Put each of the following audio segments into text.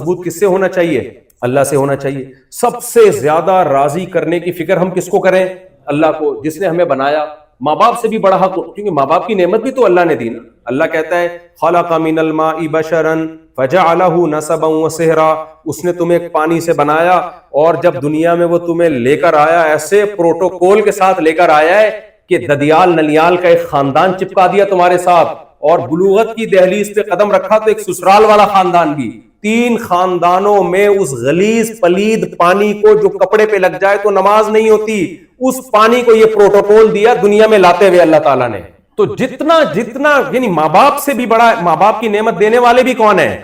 مضبوط کس سے ہونا چاہیے؟ اللہ سے ہونا چاہیے. سب سے زیادہ راضی کرنے کی فکر ہم کس کو کریں؟ اللہ کو، جس نے ہمیں بنایا. ماں باپ سے بھی بڑا حق، کیونکہ ماں باپ کی نعمت بھی تو اللہ نے دی نا. اللہ کہتا ہے خلق من الماء بشرا فجعلہ نسبا وصہرا، اس نے تمہیں پانی سے بنایا اور جب دنیا میں وہ تمہیں لے کر آیا ایسے پروٹوکول کے ساتھ لے کر آیا ہے کہ ددیال نلیال کا ایک خاندان چپکا دیا تمہارے ساتھ، اور بلوغت کی دہلیز پہ قدم رکھا تو ایک سسرال والا خاندان بھی. 3 خاندانوں میں اس غلیظ پلید پانی کو جو کپڑے پہ لگ جائے تو نماز نہیں ہوتی، اس پانی کو یہ پروٹوکول دیا دنیا میں لاتے ہوئے اللہ تعالیٰ نے. تو جتنا یعنی ماں باپ سے بھی بڑا، ماں باپ کی نعمت دینے والے بھی کون ہیں؟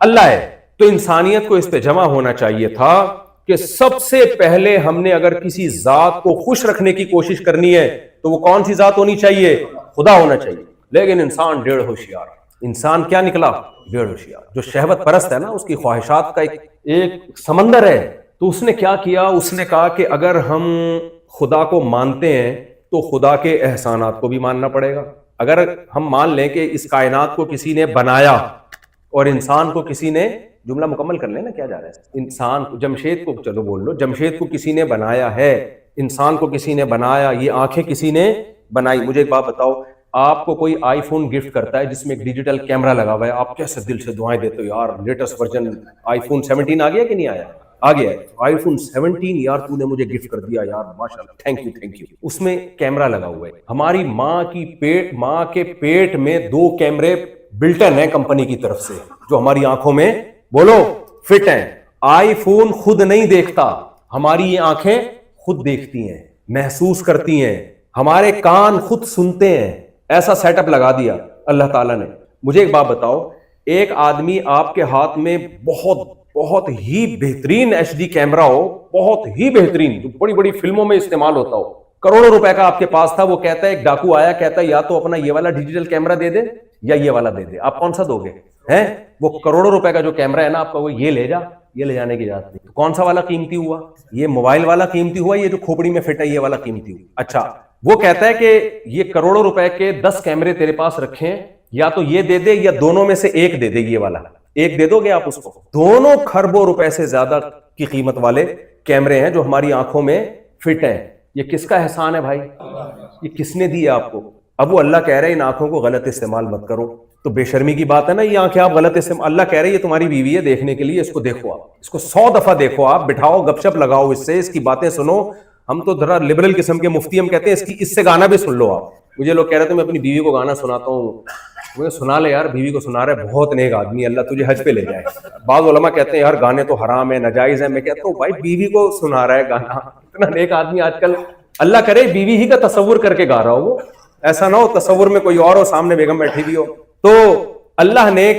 اللہ ہے. تو انسانیت کو اس پہ جمع ہونا چاہیے تھا کہ سب سے پہلے ہم نے اگر کسی ذات کو خوش رکھنے کی کوشش کرنی ہے تو وہ کون سی ذات ہونی چاہیے؟ خدا ہونا چاہیے. لیکن انسان ڈیڑھ ہوشیار. انسان کیا نکلا؟ ڈیڑھ ہوشیار. جو شہوت پرست ہے نا، اس کی خواہشات کا ایک سمندر ہے. تو اس نے کیا کیا؟ اس نے کہا کہ اگر ہم خدا کو مانتے ہیں تو خدا کے احسانات کو بھی ماننا پڑے گا. اگر ہم مان لیں کہ اس کائنات کو کسی نے بنایا اور انسان کو کسی نے، جملہ مکمل کر لیں نا، کیا جا رہا ہے؟ انسان کو، جمشید کو، چلو بول لو، جمشید کو کسی نے بنایا ہے، انسان کو کسی نے بنایا، یہ آنکھیں کسی نے بنائی. مجھے ایک بات بتاؤ، آپ کو کوئی آئی فون گفٹ کرتا ہے جس میں ایک ڈیجیٹل کیمرہ لگا ہوا ہے، آپ کیسے دل سے دعائیں دیتے ہو، یار لیٹسٹ ورژن آئی فون 17 آ گیا کہ نہیں آیا؟ آ گیا ہے. آئی فون 17 یار تو نے مجھے گفٹ کر دیا یار، ماشاءاللہ، تھینک یو. اس میں کیمرہ لگا ہوا ہے. ہماری ماں کے پیٹ میں 2 کیمرے بلٹن ہیں کمپنی کی طرف سے جو ہماری آنکھوں میں، بولو، فٹ ہیں. آئی فون خود نہیں دیکھتا، ہماری یہ آنکھیں خود دیکھتی ہیں، محسوس کرتی ہیں، ہمارے کان خود سنتے ہیں. ایسا سیٹ اپ لگا دیا اللہ تعالیٰ نے. مجھے ایک بات بتاؤ، ایک آدمی آپ کے ہاتھ میں بہت ہی بہترین ایچ ڈی کیمرہ ہو، بہت ہی بہترین، جو بڑی بڑی فلموں میں استعمال ہوتا ہو، کروڑوں روپے کا آپ کے پاس تھا، وہ کہتا ہے، ایک ڈاکو آیا کہتا ہے یا تو اپنا یہ والا ڈیجیٹل کیمرہ دے دے یا یہ والا دے دے، آپ کون سا دو گے؟ وہ کروڑوں روپے کا جو کیمرہ ہے نا آپ کا، وہ یہ لے جا، یہ لے جانے کی اجازت نہیں. تو کون سا والا قیمتی ہوا؟ یہ موبائل والا قیمتی ہوا، یہ جو کھوپڑی میں فٹ ہے یہ والا قیمتی ہوا. اچھا، وہ کہتا ہے کہ یہ کروڑوں روپے کے 10 کیمرے تیرے پاس رکھیں، یا تو یہ دے دے یا دونوں میں سے ایک دے دے، یہ والا ایک دے دو گے آپ اس کو. دونوں کھربوں روپے سے زیادہ کی قیمت والے کیمرے ہیں جو ہماری آنکھوں میں فٹ ہیں. یہ کس کا احسان ہے بھائی؟ یہ کس نے دی آپ کو؟ اب وہ اللہ کہہ رہے ہیں ان آنکھوں کو غلط استعمال مت کرو. تو بے شرمی کی بات ہے نا، یہ آنکھیں آپ غلط استعمال، اللہ کہہ رہے ہیں یہ تمہاری بیوی ہے دیکھنے کے لیے، اس کو دیکھو، آپ اس کو 100 دفعہ دیکھو، آپ بٹھاؤ، گپ شپ لگاؤ اس سے، اس کی باتیں سنو. ہم تو ذرا لبرل قسم کے مفتی، ہم کہتے ہیں اس سے گانا بھی سن لو آپ. مجھے لوگ کہہ رہے تھے میں اپنی بیوی کو گانا سناتا ہوں. مجھے سنا لے یار، بیوی کو سنا رہا ہے، بہت نیک آدمی، اللہ تجھے حج پہ لے جائے. بعض علماء کہتے ہیں یار گانے تو حرام ہے، ناجائز ہے. میں کہتا ہوں بھائی بیوی کو سنا رہا ہے گانا، اتنا نیک آدمی آج کل، اللہ کرے بیوی ہی کا تصور کر کے گا رہا ہو، وہ ایسا نہ ہو تصور میں کوئی اور ہو، سامنے بیگم بیٹھی ہوئی ہو. تو اللہ نے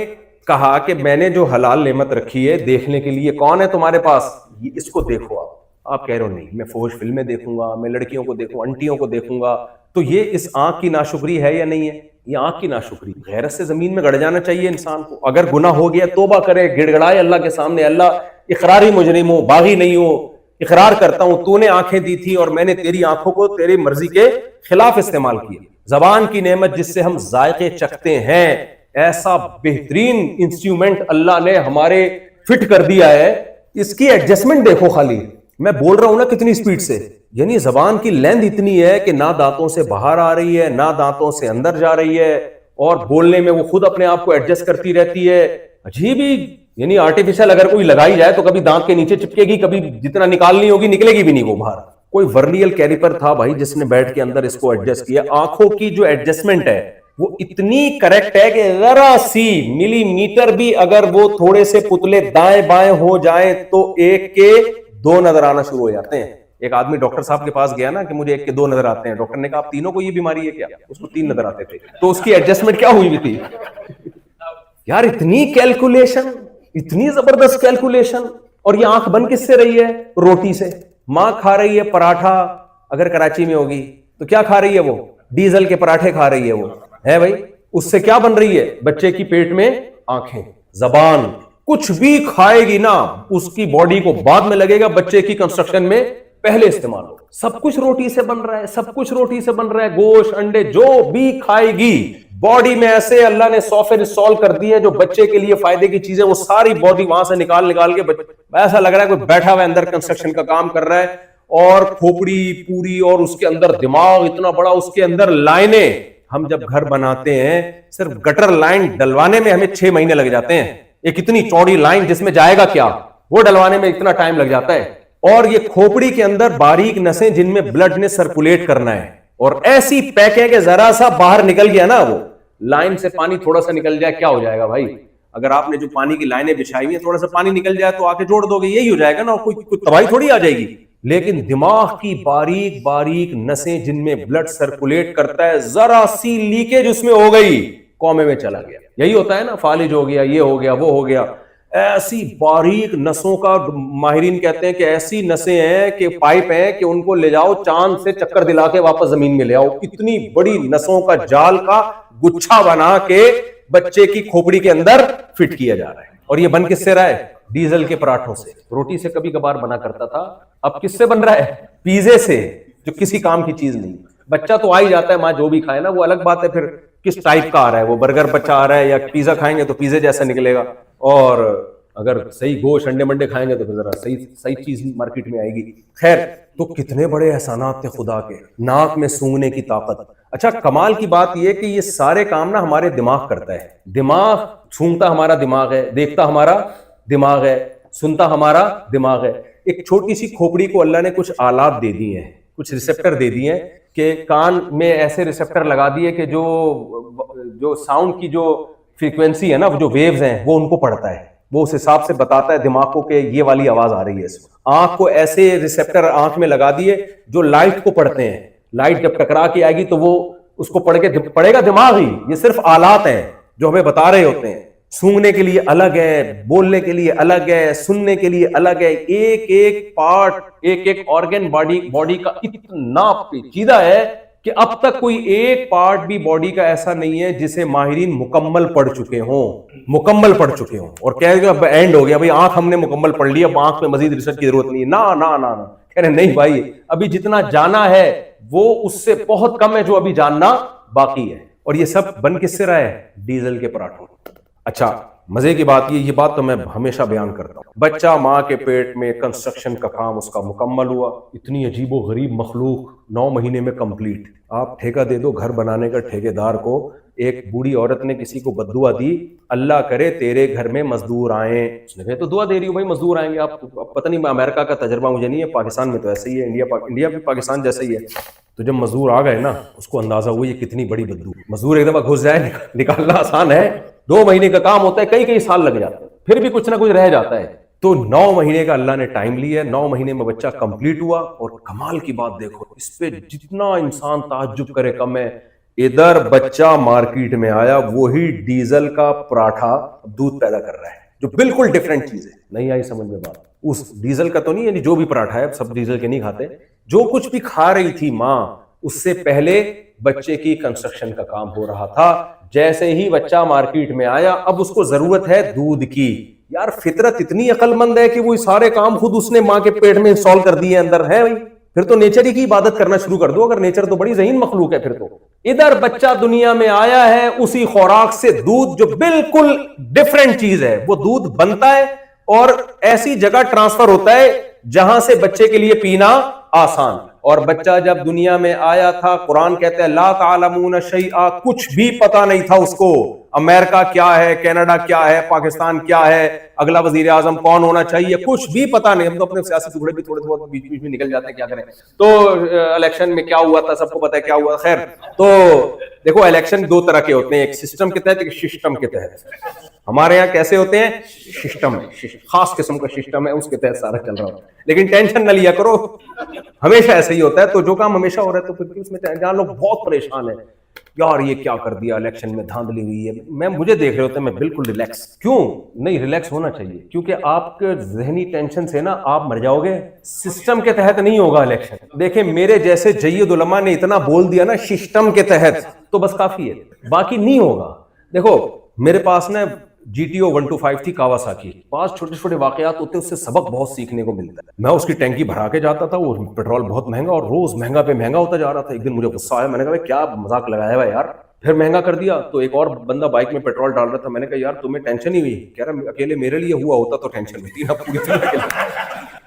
کہا کہ میں نے جو حلال نعمت رکھی ہے دیکھنے کے لیے، کون ہے تمہارے پاس؟ اس کو دیکھو. آپ کہہ رہے ہو نہیں میں فوش فلمیں دیکھوں گا، میں لڑکیوں کو دیکھوں، انٹیوں کو دیکھوں گا. تو یہ اس آنکھ کی ناشکری ہے یا نہیں ہے؟ یہ آنکھ کی ناشکری. غیرت سے زمین میں گڑ جانا چاہیے انسان کو. اگر گناہ ہو گیا توبہ کرے، گڑ گڑائے اللہ کے سامنے، اللہ اقراری مجرم ہوں، باغی نہیں ہوں، اقرار کرتا ہوں تو نے آنکھیں دی تھی اور میں نے تیری آنکھوں کو تیری مرضی کے خلاف استعمال کیا. زبان کی نعمت جس سے ہم ذائقے چکھتے ہیں، ایسا بہترین انسٹرومنٹ اللہ نے ہمارے فٹ کر دیا ہے. اس کی ایڈجسٹمنٹ دیکھو، خالی میں بول رہا ہوں نا کتنی سپیڈ سے، یعنی زبان کی لینتھ اتنی ہے کہ نہ دانتوں سے باہر آ رہی ہے نہ دانتوں سے اندر جا رہی ہے، اور بولنے میں وہ خود اپنے آپ کو ایڈجسٹ کرتی رہتی ہے. عجیب ہی، یعنی آرٹیفیشل اگر کوئی لگائی جائے تو کبھی دانت کے نیچے چپکے گی، کبھی جتنا نکالنی ہوگی نکلے گی بھی نہیں وہ باہر. کوئی ورنیل کیلیپر تھا بھائی جس نے بیٹھ کے اندر اس کو ایڈجسٹ کیا. آنکھوں کی جو ایڈجسٹمنٹ ہے وہ اتنی کریکٹ ہے کہ ذرا سی ملی میٹر بھی اگر وہ تھوڑے سے پتلے دائیں بائیں ہو جائیں تو ایک کے 2 نظر آنا شروع ہو جاتے ہیں. ایک آدمی ڈاکٹر صاحب کے پاس گیا نا کہ مجھے 1 کے 2 نظر آتے ہیں. ڈاکٹر نے کہا آپ تینوں کو یہ بیماری ہے کیا؟ اس کو 3 نظر آتے تھے. تو اس کی ایڈجسٹمنٹ کیا ہوئی تھی یار؟ اتنی کیلکولیشن، اتنی زبردست کیلکولیشن. اور یہ آنکھ بن کس سے رہی ہے؟ روٹی سے. ماں کھا رہی ہے پراٹھا، اگر کراچی میں ہوگی تو کیا کھا رہی ہے؟ وہ ڈیزل کے پراٹھے کھا رہی ہے. وہ ہے بھائی، اس سے کیا بن رہی ہے؟ بچے کی پیٹ میں آنکھیں. زبان کچھ بھی کھائے گی نا اس کی باڈی کو بعد میں لگے گا، بچے کی کنسٹرکشن میں پہلے استعمال ہو. سب کچھ روٹی سے بن رہا ہے، سب کچھ روٹی سے بن رہا ہے. گوشت، انڈے جو بھی کھائے گی باڈی میں ایسے اللہ نے سافٹ ویئر انسٹال کر دی ہے جو بچے کے لیے فائدے کی چیزیں، وہ ساری باڈی وہاں سے نکال کے ایسا لگ رہا ہے کوئی بیٹھا ہوا ہے اندر کنسٹرکشن کا کام کر رہا ہے، اور کھوپڑی پوری، اور اس کے اندر دماغ اتنا بڑا، اس کے اندر لائنیں. ہم جب گھر بناتے ہیں صرف گٹر لائن ڈلوانے میں ہمیں 6 مہینے لگ جاتے ہیں. ایک اتنی چوڑی لائن جس میں جائے گا کیا، وہ ڈلوانے میں اتنا ٹائم لگ جاتا ہے. اور یہ کھوپڑی کے اندر باریک نسیں جن میں بلڈ نے سرکولیٹ کرنا ہے، اور ایسی پیک ہے کہ ذرا سا باہر نکل گیا نا، وہ لائن سے پانی تھوڑا سا نکل جائے کیا ہو جائے گا بھائی؟ اگر آپ نے جو پانی کی لائنیں بچھائی ہیں تھوڑا سا پانی نکل جائے تو آ کے جوڑ دو گے، یہی ہو جائے گا نا، کوئی تباہی تھوڑی آ جائے گی. لیکن دماغ کی باریک باریک نسیں جن میں بلڈ سرکولیٹ کرتا ہے، ذرا سی لیکیج اس میں ہو گئی کومے میں چلا گیا. یہی ہوتا ہے نا، فالج ہو گیا، یہ ہو گیا، وہ ہو گیا. ایسی باریک نسوں کا ماہرین کہتے ہیں کہ ایسی نسیں ہیں کہ پائپ ہیں کہ ان کو لے جاؤ چاند سے چکر دلا کے واپس زمین میں لے آؤ. اتنی بڑی نسوں کا جال کا گچھا بنا کے بچے کی کھوپڑی کے اندر فٹ کیا جا رہا ہے. اور یہ بن کس سے رہا ہے؟ ڈیزل کے پراٹھوں سے. روٹی سے کبھی کبھار بنا کرتا تھا، اب کس سے بن رہا ہے؟ پیزے سے، جو کسی کام کی چیز نہیں. بچہ تو آ ہی جاتا ہے، ماں جو بھی کھائے نا، وہ الگ بات ہے پھر کس ٹائپ کا آ رہا ہے. وہ برگر بچہ آ رہا ہے یا پیزا کھائیں گے تو پیزے جیسا نکلے گا، اور اگر صحیح گوشت انڈے منڈے کھائیں گے تو پھر ذرا صحیح چیز مارکیٹ میں آئے گی. خیر، تو کتنے بڑے احسانات تھے خدا کے. ناک میں سونگنے کی طاقت. اچھا، کمال کی بات یہ کہ یہ سارے کام نا ہمارے دماغ کرتا ہے. دماغ سونگتا ہمارا دماغ ہے، دیکھتا ہمارا دماغ ہے، سنتا ہمارا دماغ ہے. ایک چھوٹی سی کھوپڑی کو اللہ نے کچھ آلات دے دی ہیں، کچھ ریسپٹر دے دیے ہیں کہ کان میں ایسے ریسپٹر لگا دیے کہ جو ساؤنڈ کی جو فریکوینسی ہے نا، جو ویوز ہیں، وہ ان کو پڑھتا ہے. وہ اس حساب سے بتاتا ہے دماغ کو کہ یہ والی آواز آ رہی ہے اس وقت. آنکھ کو ایسے ریسپٹر آنکھ میں لگا دیے جو لائٹ کو پڑھتے ہیں. لائٹ جب ٹکرا کے آئے گی تو وہ اس کو پڑھے گا دماغ ہی. یہ صرف آلات ہیں جو ہمیں بتا رہے ہوتے ہیں. سونگنے کے لیے الگ ہے، بولنے کے لیے الگ ہے، سننے کے لیے الگ ہے. ایک ایک پارٹ، ایک ایک آرگن باڈی کا اتنا پیچیدہ ہے کہ اب تک کوئی ایک پارٹ بھی باڈی کا ایسا نہیں ہے جسے ماہرین مکمل پڑھ چکے ہوں اور کہہ گے اب اینڈ ہو گیا بھائی، آنکھ ہم نے مکمل پڑھ لی، اب آنکھ میں مزید ریسرچ کی ضرورت نہیں ہے. نا کہہ رہے نہیں بھائی، ابھی جتنا جانا ہے وہ اس سے بہت کم ہے جو ابھی جاننا باقی ہے. اور یہ سب بن کس سے رہا ہے؟ ڈیزل کے پراٹھوں. اچھا، مزے کی بات یہ بات تو میں ہمیشہ بیان کرتا ہوں، بچہ ماں کے پیٹ میں کنسٹرکشن کا کام اس کا مکمل ہوا. اتنی عجیب و غریب مخلوق 9 مہینے میں کمپلیٹ. آپ ٹھیکہ دے دو گھر بنانے کا ٹھیکیدار کو. ایک بوڑھی عورت نے کسی کو بددعا دی، اللہ کرے تیرے گھر میں مزدور آئیں. اس نے کہا تو دعا دے رہی ہوں بھائی مزدور آئیں گے. آپ پتہ نہیں، امریکہ کا تجربہ مجھے نہیں ہے، پاکستان میں تو ایسے ہی ہے، انڈیا بھی پاکستان جیسا ہی ہے. تو جب مزدور آ گئے نا، اس کو اندازہ ہوا یہ کتنی بڑی بددعا. مزدور ایک دفعہ گھس جائے نکالنا آسان ہے، 2 مہینے کا کام ہوتا ہے، کئی سال لگ جاتے ہیں، پھر بھی کچھ نہ کچھ رہ جاتا ہے. تو 9 مہینے کا اللہ نے ٹائم لیا. 9 مہینے میں بچہ کمپلیٹ ہوا. اور کمال کی بات دیکھو، اس پہ جتنا انسان تعجب کرے کم ہے. ادھر بچہ مارکیٹ میں آیا، وہی ڈیزل کا پراٹھا دودھ پیدا کر رہا ہے، جو بالکل ڈیفرنٹ چیز ہے. نہیں آئی سمجھ میں بات؟ اس ڈیزل کا تو نہیں، یعنی جو بھی پراٹھا ہے، سب ڈیزل کے نہیں کھاتے. جو کچھ بھی کھا رہی تھی ماں، اس سے پہلے بچے کی کنسٹرکشن کا کام ہو رہا تھا. جیسے ہی بچہ مارکیٹ میں آیا، اب اس کو ضرورت ہے دودھ کی. یار فطرت اتنی عقل مند ہے کہ وہ سارے کام خود اس نے ماں کے پیٹ میں انسٹال کر دیے اندر ہے. بھائی پھر تو نیچر ہی کی عبادت کرنا شروع کر دو. اگر نیچر تو بڑی ذہین مخلوق ہے. پھر تو ادھر بچہ دنیا میں آیا ہے، اسی خوراک سے دودھ، جو بالکل ڈیفرنٹ چیز ہے، وہ دودھ بنتا ہے اور ایسی جگہ ٹرانسفر ہوتا ہے جہاں سے بچے کے لیے پینا آسان. اور بچہ جب دنیا میں آیا تھا، قرآن کہتے ہیں لا تعلمون شیئا، کچھ بھی پتا نہیں تھا اس کو. امریکہ کیا ہے، کینیڈا کیا ہے، پاکستان کیا ہے، اگلا وزیر اعظم کون ہونا چاہیے، کچھ بھی پتا نہیں. ہم تو اپنے سیاسی ٹکڑے بھی تھوڑے بہت بیچ میں نکل جاتے ہیں، کیا کریں. تو الیکشن میں کیا ہوا تھا سب کو پتا ہے کیا ہوا. خیر، تو دیکھو الیکشن 2 طرح کے ہوتے ہیں، ایک سسٹم کے تحت، ایک سسٹم کے تحت. ہمارے یہاں کیسے ہوتے ہیں؟ سسٹم ہے، خاص قسم کا سسٹم ہے، اس کے تحت سارا چل رہا ہوتا ہے. لیکن ٹینشن نہ لیا کرو، ہمیشہ ایسے ہی ہوتا ہے. تو جو کام ہمیشہ ہو رہا ہے تو پھر اس میں جہاں لوگ بہت پریشان ہیں، یار یہ کیا کر دیا، الیکشن میں دھاندلی ہوئی ہے. مجھے دیکھ رہے ہوتے ہیں، میں بالکل ریلیکس. کیوں نہیں؟ ریلیکس ہونا چاہیے، کیونکہ آپ کے ذہنی ٹینشن سے نا آپ مر جاؤ گے. سسٹم کے تحت نہیں ہوگا الیکشن. دیکھیں میرے جیسے جید علماء نے اتنا بول دیا نا سسٹم کے تحت، تو بس کافی ہے، باقی نہیں ہوگا. دیکھو میرے پاس نا GTO 125 تھی کاواساکی. 5 چھوٹے واقعات ہوتے ہیں، اس سے سبق بہت سیکھنے کو ملتا ہے. میں اس کی ٹینکی بھرا کے جاتا تھا، وہ پیٹرول بہت مہنگا اور روز مہنگا پہ مہنگا ہوتا جا رہا تھا. ایک دن مجھے غصہ آیا، میں نے کہا کیا مذاق لگایا ہوا یار. پھر مہنگا کر دیا. تو ایک اور بندہ بائک میں پیٹرول ڈال رہا تھا, میں نے کہا یار تمہیں ٹینشن ہی ہوئی؟ کہہ رہا اکیلے میرے لیے ہوا ہوتا تو ٹینشن ہوتی نا پوری دنیا کے لیے.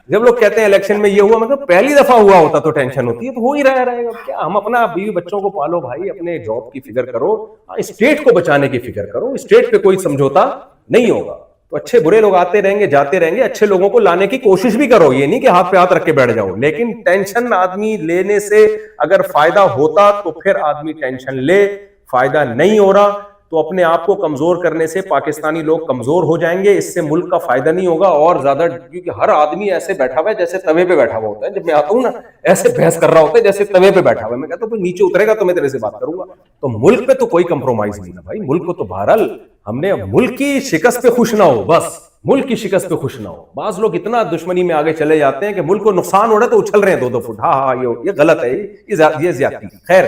جب لوگ کہتے ہیں الیکشن میں یہ ہوا, مطلب پہلی دفعہ ہوا ہوتا تو ٹینشن ہوتی ہے, تو ہو ہی رہے گا کیا. ہم اپنا بیوی بچوں کو پالو بھائی, اپنے جاب کی فکر کرو, اسٹیٹ کو بچانے کی فکر کرو. اسٹیٹ پہ کوئی سمجھوتا نہیں ہوگا. تو اچھے برے لوگ آتے رہیں گے جاتے رہیں گے, اچھے لوگوں کو لانے کی کوشش بھی کرو, یہ نہیں کہ ہاتھ پہ ہاتھ رکھ کے بیٹھ جاؤ. لیکن ٹینشن آدمی لینے سے اگر فائدہ ہوتا تو پھر آدمی ٹینشن لے. فائدہ نہیں ہو رہا تو اپنے آپ کو کمزور کرنے سے پاکستانی لوگ کمزور ہو جائیں گے, اس سے ملک کا فائدہ نہیں ہوگا. اور زیادہ کیونکہ ہر آدمی ایسے بیٹھا ہوا ہے جیسے توے پہ بیٹھا ہوا ہوتا ہے. جب میں آتا ہوں نا ایسے بحث کر رہا ہوتا ہے جیسے توے پہ بیٹھا ہوا ہے. میں کہتا ہوں نیچے اترے گا تو میں تیرے سے بات کروں گا. تو ملک پہ تو کوئی کمپرومائز نہیں ہے بھائی. ملک کو تو بہرحال ہم نے ملک کی شکست پہ خوش نہ ہو, بس ملک کی شکست پہ خوش نہ ہو. بعض لوگ اتنا دشمنی میں آگے چلے جاتے ہیں کہ ملک کو نقصان ہو رہا ہے تو اچھل رہے ہیں 2-2 فٹ. ہاں یہ غلط ہے, یہ زیادتی. خیر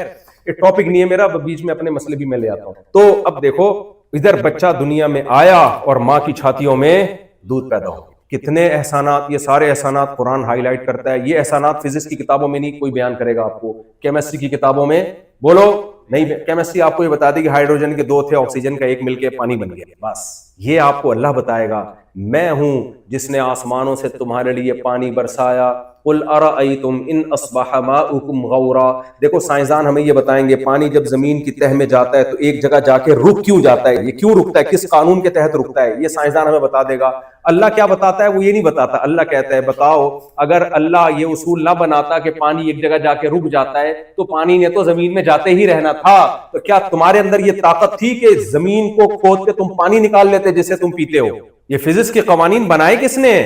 یہ ٹاپک نہیں ہے میرا, بیچ میں اپنے مسئلے بھی میں لے آتا ہوں. تو اب دیکھو ادھر بچہ دنیا میں آیا اور ماں کی چھاتیوں میں دودھ پیدا ہو. کتنے احسانات, یہ سارے احسانات قرآن ہائی لائٹ کرتا ہے. یہ احسانات فزکس کی کتابوں میں نہیں کوئی بیان کرے گا آپ کو, کیمسٹری کی کتابوں میں بولو نہیں. کیمسٹری آپ کو یہ بتا دے کہ ہائیڈروجن کے 2 تھے, آکسیجن کا 1 مل کے پانی بن گیا, بس. یہ آپ کو اللہ بتائے گا میں ہوں جس نے آسمانوں سے تمہارے لیے پانی برسایا. قل ارأیتم ان اصبح ماؤکم غورا. دیکھو سائنسدان ہمیں یہ بتائیں گے پانی جب زمین کی تہ میں جاتا ہے تو ایک جگہ جا کے رک کیوں جاتا ہے, یہ کیوں رکتا ہے, کس قانون کے تحت رکتا ہے, یہ سائنسدان ہمیں بتا دے گا. اللہ کیا بتاتا ہے وہ یہ نہیں بتاتا. اللہ کہتا ہے بتاؤ اگر اللہ یہ اصول نہ بناتا کہ پانی ایک جگہ جا کے رک جاتا ہے تو پانی نے تو زمین میں جاتے ہی رہنا تھا. تو کیا تمہارے اندر یہ طاقت تھی کہ زمین کو کھود کے تم پانی نکال لیتے جسے تم پیتے ہو؟ یہ فزکس کے قوانین بنائے کس نے؟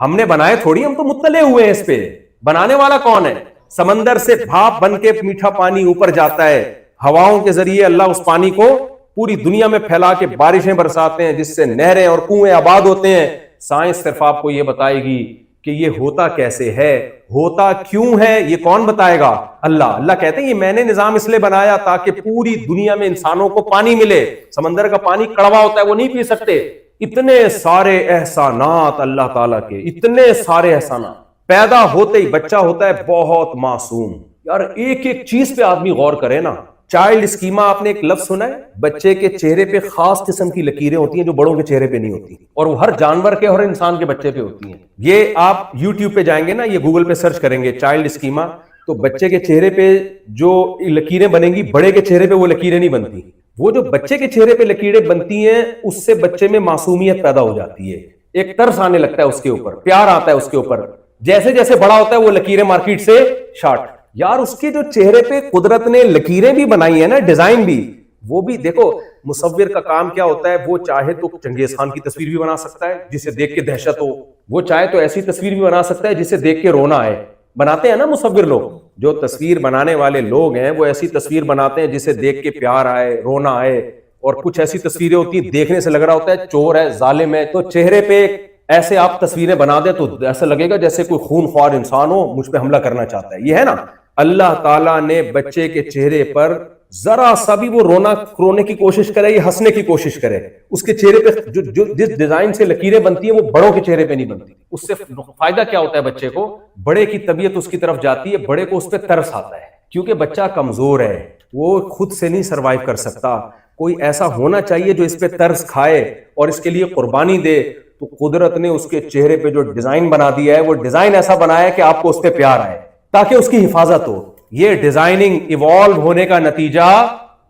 ہم نے بنائے تھوڑی, ہم تو مطلع ہوئے ہیں اس پہ. بنانے والا کون ہے؟ سمندر سے بھاپ بن کے میٹھا پانی اوپر جاتا ہے, ہواؤں کے ذریعے اللہ اس پانی کو پوری دنیا میں پھیلا کے بارشیں برساتے ہیں جس سے نہریں اور کنویں آباد ہوتے ہیں. سائنس صرف آپ کو یہ بتائے گی کہ یہ ہوتا کیسے ہے, ہوتا کیوں ہے, یہ کون بتائے گا؟ اللہ. اللہ کہتے ہیں یہ میں نے نظام اس لیے بنایا تاکہ پوری دنیا میں انسانوں کو پانی ملے. سمندر کا پانی کڑوا ہوتا ہے, وہ نہیں پی سکتے. اتنے سارے احسانات اللہ تعالیٰ کے, اتنے سارے احسانات. پیدا ہوتے ہی بچہ ہوتا ہے بہت معصوم. یار ایک ایک چیز پہ آدمی غور کرے نا. چائلڈ اسکیما آپ نے ایک لفظ سنا ہے؟ بچے کے چہرے پہ خاص قسم کی لکیریں ہوتی ہیں جو بڑوں کے چہرے پہ نہیں ہوتی, اور وہ ہر جانور کے اور انسان کے بچے پہ ہوتی ہیں. یہ آپ یوٹیوب پہ جائیں گے نا, یہ گوگل پہ سرچ کریں گے چائلڈ اسکیما, تو بچے کے چہرے پہ جو لکیریں بنیں گی بڑے کے چہرے پہ وہ لکیریں نہیں بنتی. وہ جو بچے کے چہرے پہ لکیریں بنتی ہیں اس سے بچے میں معصومیت پیدا ہو جاتی ہے, ایک ترس آنے لگتا ہے اس کے اوپر, پیار آتا ہے اس کے اوپر. جیسے جیسے بڑا ہوتا ہے وہ لکیریں مارکیٹ سے شارٹ. یار اس کے جو چہرے پہ قدرت نے لکیریں بھی بنائی ہیں نا, ڈیزائن بھی, وہ بھی دیکھو. مصور کا کام کیا ہوتا ہے, وہ چاہے تو چنگیز خان کی تصویر بھی بنا سکتا ہے جسے دیکھ کے دہشت ہو, وہ چاہے تو ایسی تصویر بھی بنا سکتا ہے جسے دیکھ کے رونا آئے. بناتے ہیں نا مصور لوگ, جو تصویر بنانے والے لوگ ہیں وہ ایسی تصویر بناتے ہیں جسے دیکھ کے پیار آئے, رونا آئے. اور کچھ ایسی تصویریں ہوتی ہیں دیکھنے سے لگ رہا ہوتا ہے چور ہے, ظالم ہے. تو چہرے پہ ایسے آپ تصویریں بنا دیں تو ایسا لگے گا جیسے کوئی خون خوار انسان ہو, مجھ پہ حملہ کرنا چاہتا ہے. یہ ہے نا, اللہ تعالیٰ نے بچے کے چہرے پر ذرا سا بھی وہ رونے کی کوشش کرے یا ہنسنے کی کوشش کرے, اس کے چہرے پہ جو جس ڈیزائن سے لکیریں بنتی ہیں وہ بڑوں کے چہرے پہ نہیں بنتی. اس سے فائدہ کیا ہوتا ہے بچے کو؟ بڑے کی طبیعت اس کی طرف جاتی ہے, بڑے کو اس پہ ترس آتا ہے کیونکہ بچہ کمزور ہے, وہ خود سے نہیں سروائیو کر سکتا. کوئی ایسا ہونا چاہیے جو اس پہ ترس کھائے اور اس کے لیے قربانی دے. تو قدرت نے اس کے چہرے پہ جو ڈیزائن بنا دیا ہے, وہ ڈیزائن ایسا بنایا ہے کہ آپ کو اس پہ پیار آئے تاکہ اس کی حفاظت ہو. یہ ڈیزائننگ ایوالو ہونے کا نتیجہ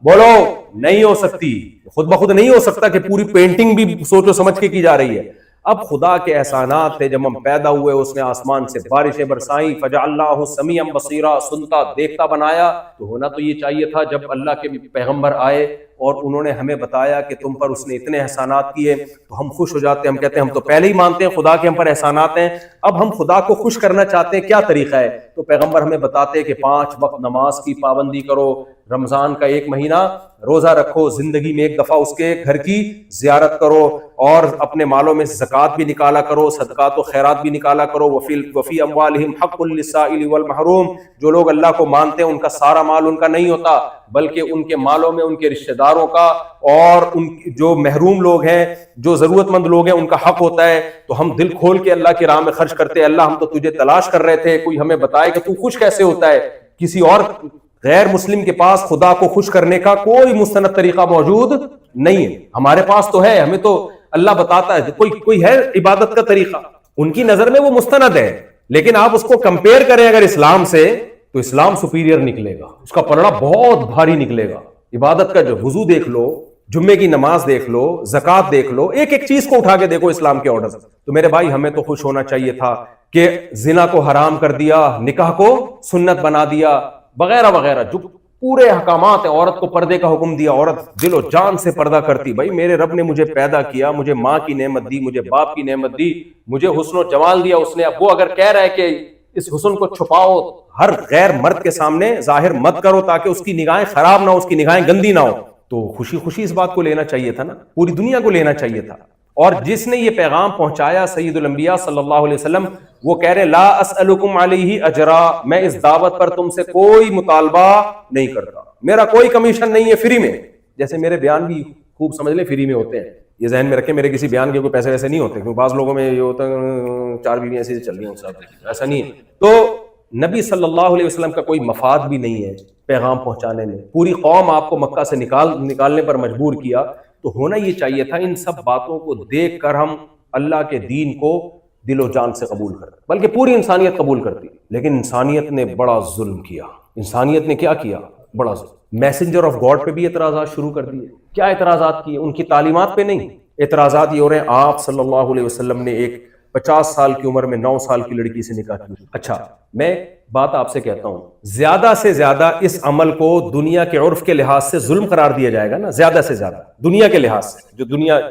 بولو نہیں ہو سکتی, خود بخود نہیں ہو سکتا کہ پوری پینٹنگ بھی سوچو سمجھ کے کی جا رہی ہے. اب خدا کے احسانات تھے, جب ہم پیدا ہوئے اس نے آسمان سے بارشیں برسائیں, فجعلناہ سمیعا بصیرا, سنتا دیکھتا بنایا. تو ہونا تو یہ چاہیے تھا جب اللہ کے پیغمبر آئے اور انہوں نے ہمیں بتایا کہ تم پر اس نے اتنے احسانات کیے تو ہم خوش ہو جاتے ہیں. ہم کہتے ہیں ہم تو پہلے ہی مانتے ہیں خدا کے ہم پر احسانات ہیں, اب ہم خدا کو خوش کرنا چاہتے ہیں, کیا طریقہ ہے؟ تو پیغمبر ہمیں بتاتے ہیں کہ 5 وقت نماز کی پابندی کرو, رمضان کا 1 مہینہ روزہ رکھو, زندگی میں 1 دفعہ اس کے گھر کی زیارت کرو, اور اپنے مالوں میں زکوٰۃ بھی نکالا کرو, صدقات و خیرات بھی نکالا کرو. وفی اموالہم حق للسائل والمحروم, جو لوگ اللہ کو مانتے ہیں ان کا سارا مال ان کا نہیں ہوتا بلکہ ان کے مالوں میں ان کے رشتہ داروں کا اور ان جو محروم لوگ ہیں, جو ضرورت مند لوگ ہیں, ان کا حق ہوتا ہے. تو ہم دل کھول کے اللہ کی راہ میں خرچ کرتے ہیں. اللہ ہم تو تجھے تلاش کر رہے تھے, کوئی ہمیں بتائے کہ تو خوش کیسے ہوتا ہے, کسی اور غیر مسلم کے پاس خدا کو خوش کرنے کا کوئی مستند طریقہ موجود نہیں ہے. ہمارے پاس تو ہے, ہمیں تو اللہ بتاتا ہے کوئی ہے عبادت کا طریقہ, ان کی نظر میں وہ مستند ہے, لیکن آپ اس کو کمپیئر کریں اگر اسلام سے تو اسلام سپیریئر نکلے گا, اس کا پلڑا بہت بھاری نکلے گا. عبادت کا جو وضو دیکھ لو, جمعے کی نماز دیکھ لو, زکوٰۃ دیکھ لو, ایک ایک چیز کو اٹھا کے دیکھو اسلام کے آرڈر. تو میرے بھائی ہمیں تو خوش ہونا چاہیے تھا کہ زنا کو حرام کر دیا, نکاح کو سنت بنا دیا وغیرہ وغیرہ, جو پورے احکامات ہیں. عورت کو پردے کا حکم دیا, عورت دل و جان سے پردہ کرتی. بھائی میرے رب نے مجھے پیدا کیا, مجھے ماں کی نعمت دی, مجھے باپ کی نعمت دی, مجھے حسن و جمال دیا اس نے. اب وہ اگر کہہ رہا ہے کہ اس حسن کو چھپاؤ, ہر غیر مرد کے سامنے ظاہر مت کرو تاکہ اس کی نگاہیں خراب نہ ہو, اس کی نگاہیں گندی نہ ہو, تو خوشی خوشی اس بات کو لینا چاہیے تھا نا, پوری دنیا کو لینا چاہیے تھا. اور جس نے یہ پیغام پہنچایا سید الانبیاء صلی اللہ علیہ وسلم, وہ کہہ رہے لا اسألکم علیہ اجرا, میں اس دعوت پر تم سے کوئی مطالبہ نہیں کرتا, میرا کوئی کمیشن نہیں ہے, فری میں. جیسے میرے بیان بھی خوب سمجھ لیں فری میں ہوتے ہیں, یہ ذہن میں رکھیں, میرے کسی بیان کے کوئی پیسے ویسے نہیں ہوتے, کیونکہ بعض لوگوں میں یہ ہوتا ہے 4 بیویاں ایسی چل رہی ہیں, ایسا نہیں ہے. تو نبی صلی اللہ علیہ وسلم کا کوئی مفاد بھی نہیں ہے پیغام پہنچانے میں. پوری قوم آپ کو مکہ سے نکالنے پر مجبور کیا, تو ہونا یہ چاہیے تھا ان سب باتوں کو دیکھ کر ہم اللہ کے دین کو دل و جان سے قبول کرتے, بلکہ پوری انسانیت قبول کرتی. لیکن انسانیت نے بڑا ظلم کیا. انسانیت نے کیا کیا؟ بڑا ظلم. میسنجر آف گاڈ پہ بھی اعتراضات شروع کر دیے. کیا اعتراضات کیے؟ ان کی تعلیمات پہ نہیں, اعتراضات یہ ہو رہے ہیں آپ صلی اللہ علیہ وسلم نے ایک 50 سال کی عمر میں 9 سال کی لڑکی سے نکاح کیا. اچھا میں بات آپ سے کہتا ہوں, زیادہ سے زیادہ اس عمل کو دنیا کے عرف کے لحاظ سے ظلم قرار دیا جائے گا نا, زیادہ سے زیادہ دنیا کے لحاظ سے,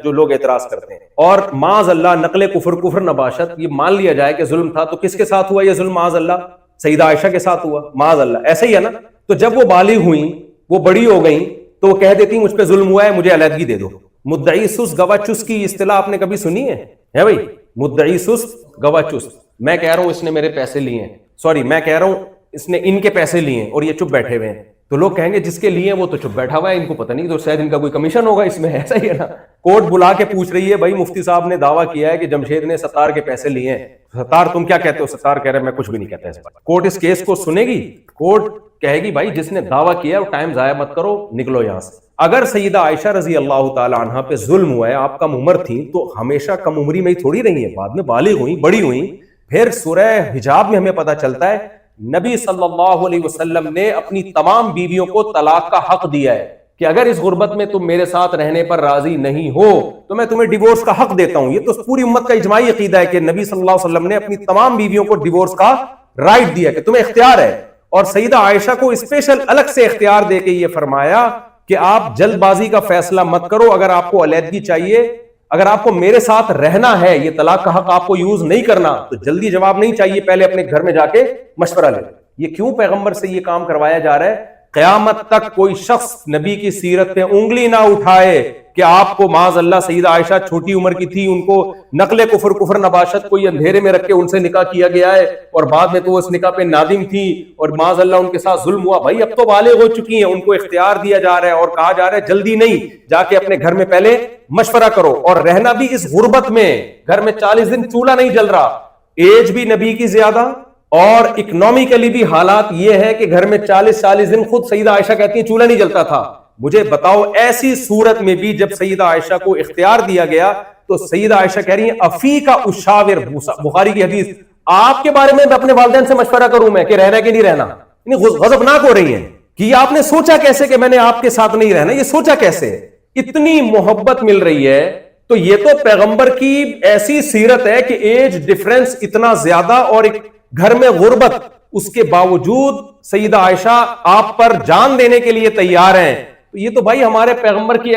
جو لوگ اعتراض کرتے ہیں, اور معاذ اللہ نقل کفر نباشت یہ مان لیا جائے کہ ظلم تھا, تو کس کے ساتھ ہوا یہ ظلم؟ معاذ اللہ سیدہ عائشہ کے ساتھ ہوا, معاذ اللہ. ایسا ہی ہے نا. تو جب وہ بالغ ہوئیں, وہ بڑی ہو گئیں, تو وہ کہہ دیتی مجھ پہ ظلم ہوا ہے, مجھے علیحدگی دے دو. مدعی سست گواہ چست کی اصطلاح آپ نے کبھی سنی ہے بھائی؟ مدعی سست گواہ چست. میں کہہ رہا ہوں اس نے میرے پیسے لیے ہیں, سوری میں کہہ رہا ہوں اس نے ان کے پیسے لیے ہیں اور یہ چپ بیٹھے ہوئے ہیں, تو لوگ کہیں گے جس کے لیے وہ تو چپ بیٹھا ہوا ہے, ان کو پتہ نہیں, تو شاید ان کا کوئی کمیشن ہوگا اس میں. ایسا ہی ہے نا. کورٹ بلا کے پوچھ رہی ہے بھائی مفتی صاحب نے دعویٰ کیا ہے کہ جمشید نے ستار کے پیسے لیے ہیں, ستار تم کیا کہتے ہو؟ ستار کہہ رہے میں کچھ بھی نہیں کہتا اس بات. کورٹ اس کیس کو سنے گی, کورٹ کہے گی بھائی جس نے دعویٰ کیا ہے وہ ٹائم ضائع مت کرو, نکلو یہاں سے. اگر سیدہ عائشہ رضی اللہ تعالی عنہا پہ ظلم ہوا ہے, آپ کم عمر تھیں, تو ہمیشہ کم عمری میں ہی تھوڑی رہی ہیں, بعد میں بالغ ہوئیں, بڑی ہوئیں. پھر سورہ حجاب میں ہمیں پتہ چلتا ہے نبی صلی اللہ علیہ وسلم نے اپنی تمام بیویوں کو طلاق کا حق دیا ہے کہ اگر اس غربت میں تم میرے ساتھ رہنے پر راضی نہیں ہو تو میں تمہیں ڈیورس کا حق دیتا ہوں. یہ تو پوری امت کا اجماعی عقیدہ ہے کہ نبی صلی اللہ علیہ وسلم نے اپنی تمام بیویوں کو ڈیورس کا رائٹ دیا کہ تمہیں اختیار ہے. اور سیدہ عائشہ کو اسپیشل الگ سے اختیار دے کے یہ فرمایا کہ آپ جلد بازی کا فیصلہ مت کرو, اگر آپ کو علیحدگی چاہیے, اگر آپ کو میرے ساتھ رہنا ہے, یہ طلاق کا حق آپ کو یوز نہیں کرنا, تو جلدی جواب نہیں چاہیے, پہلے اپنے گھر میں جا کے مشورہ لیں. یہ کیوں پیغمبر سے یہ کام کروایا جا رہا ہے؟ قیامت تک کوئی شخص نبی کی سیرت پہ انگلی نہ اٹھائے کہ آپ کو معاذ اللہ سیدہ عائشہ چھوٹی عمر کی تھی, ان کو نقل کفر نباشت کوئی اندھیرے میں رکھ کے ان سے نکاح کیا گیا ہے, اور بعد میں تو اس نکاح پہ نادم تھی اور معاذ اللہ ان کے ساتھ ظلم ہوا. بھائی اب تو بالغ ہو چکی ہیں, ان کو اختیار دیا جا رہا ہے اور کہا جا رہا ہے جلدی نہیں, جا کے اپنے گھر میں پہلے مشورہ کرو. اور رہنا بھی اس غربت میں, گھر میں 40 دن چولہا نہیں جل رہا, ایج بھی نبی کی زیادہ, اور اکنومیکلی بھی حالات یہ ہے کہ گھر میں 40 دن خود سیدہ عائشہ کہتی ہیں چولہا نہیں جلتا تھا. مجھے بتاؤ ایسی صورت میں بھی جب سیدہ عائشہ کو اختیار دیا گیا تو سیدہ عائشہ کہہ رہی ہیں افی کا اشاور, بخاری کی حدیث, آپ کے بارے میں اپنے والدین سے مشورہ کروں میں کہ رہنا کہ نہیں رہنا. غضبناک ہو رہی ہیں کہ آپ نے سوچا کیسے کہ میں نے آپ کے ساتھ نہیں رہنا, یہ سوچا کیسے؟ اتنی محبت مل رہی ہے. تو یہ تو پیغمبر کی ایسی سیرت ہے کہ ایج ڈفرنس اتنا زیادہ اور ایک گھر میں غربت, اس کے باوجود سیدہ عائشہ آپ پر جان دینے کے لیے تیار ہیں. تو یہ تو بھائی ہمارے پیغمبر کی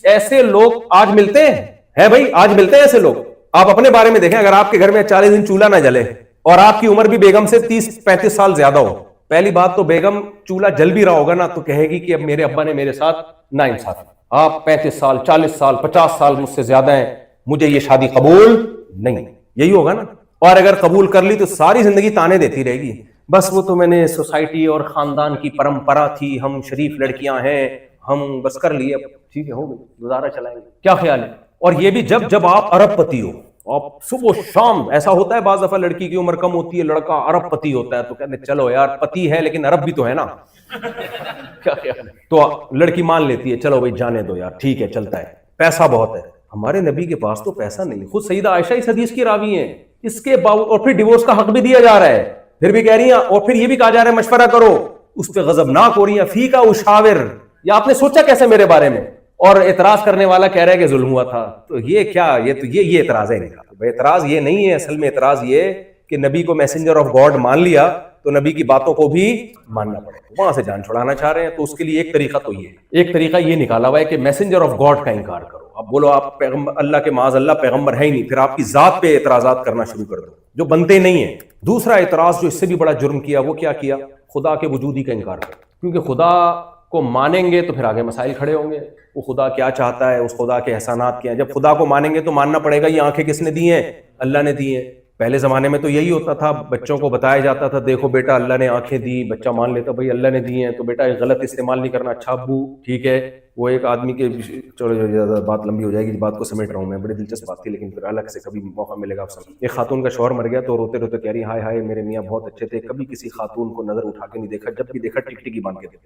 ایسے لوگ آج ملتے ہیں بھائی, آج ملتے ہیں ایسے لوگ. آپ اپنے بارے میں دیکھیں, اگر آپ کے گھر میں 40 دن چولہا نہ جلے اور آپ کی عمر بھی بیگم سے 30-35 سال زیادہ ہو, پہلی بات تو بیگم چولہا جل بھی رہا ہوگا نا تو کہے گی کہ اب میرے ابا نے میرے ساتھ ناانصافی, آپ 35 سال 40 سال 50 سال مجھ سے زیادہ ہیں, مجھے یہ شادی قبول نہیں, یہی ہوگا نا. اور اگر قبول کر لی تو ساری زندگی تانے دیتی رہے گی, بس وہ تو میں نے سوسائٹی اور خاندان کی پرمپرا تھی, ہم شریف لڑکیاں ہیں, ہم بس کر لیے, ٹھیک ہے ہو گئی, گزارا چلائیں گے, کیا خیال ہے؟ اور یہ بھی جب آپ ارب پتی ہو اور صبح شام ایسا ہوتا ہے بعض دفعہ لڑکی کی عمر کم ہوتی ہے, لڑکا ارب پتی ہوتا ہے, تو کہتے ہیں چلو یار پتی ہے لیکن ارب بھی تو ہے نا, کیا خیال ہے؟ تو لڑکی مان لیتی ہے چلو بھائی جانے دو یار ٹھیک ہے چلتا ہے, پیسہ بہت ہے. ہمارے نبی کے پاس تو پیسہ نہیں, خود سیدہ عائشہ اس حدیث کی راوی ہیں, اس کے باوجود اور پھر ڈیورس کا حق بھی دیا جا رہا ہے, پھر بھی کہہ رہی ہیں, اور پھر یہ بھی کہا جا رہا ہے مشورہ کرو, اس پہ غضبناک ہو رہی ہیں, فی کا اشاور, یا آپ نے سوچا کیسے میرے بارے میں, اور اعتراض کرنے والا کہہ رہا ہے کہ ظلم ہوا تھا. تو یہ کیا, یہ اعتراض ہے ان کا. اعتراض یہ نہیں ہے, اصل میں اعتراض یہ کہ نبی کو میسنجر آف گاڈ مان لیا تو نبی کی باتوں کو بھی ماننا پڑے, وہاں سے جان چھڑانا چاہ رہے ہیں. تو اس کے لیے ایک طریقہ تو یہ, ایک طریقہ یہ نکالا ہوا ہے کہ میسنجر آف گاڈ کا انکار کرو. اب بولو آپ پیغمبر, اللہ کے معاذ اللہ پیغمبر ہے ہی نہیں, پھر آپ کی ذات پہ اعتراضات کرنا شروع کر دو جو بنتے نہیں ہیں. دوسرا اعتراض جو اس سے بھی بڑا جرم کیا وہ کیا, خدا کے وجود ہی کا انکار کرو. کیونکہ خدا کو مانیں گے تو پھر آگے مسائل کھڑے ہوں گے, وہ خدا کیا چاہتا ہے, اس خدا کے احسانات کیا ہیں. جب خدا کو مانیں گے تو ماننا پڑے گا یہ آنکھیں کس نے دی ہیں, اللہ نے دی ہیں. پہلے زمانے میں تو یہی ہوتا تھا, بچوں کو بتایا جاتا تھا دیکھو بیٹا اللہ نے آنکھیں دی, بچہ مان لیتا بھائی اللہ نے دی ہیں تو بیٹا غلط استعمال نہیں کرنا. اچھا ابو ٹھیک ہے. وہ ایک آدمی کے, چلو بات لمبی ہو جائے گی, بات کو سمیٹ رہا ہوں میں, بڑی دلچسپ بات تھی لیکن پھر الگ سے کبھی موقع ملے گا آپ سمجھ. ایک خاتون کا شوہر مر گیا تو روتے روتے کہہ رہی ہائے ہائے میرے میاں بہت اچھے تھے, کبھی کسی خاتون کو نظر اٹھا کے نہیں دیکھا, جب بھی دیکھا ٹک ٹکی باندھ کے.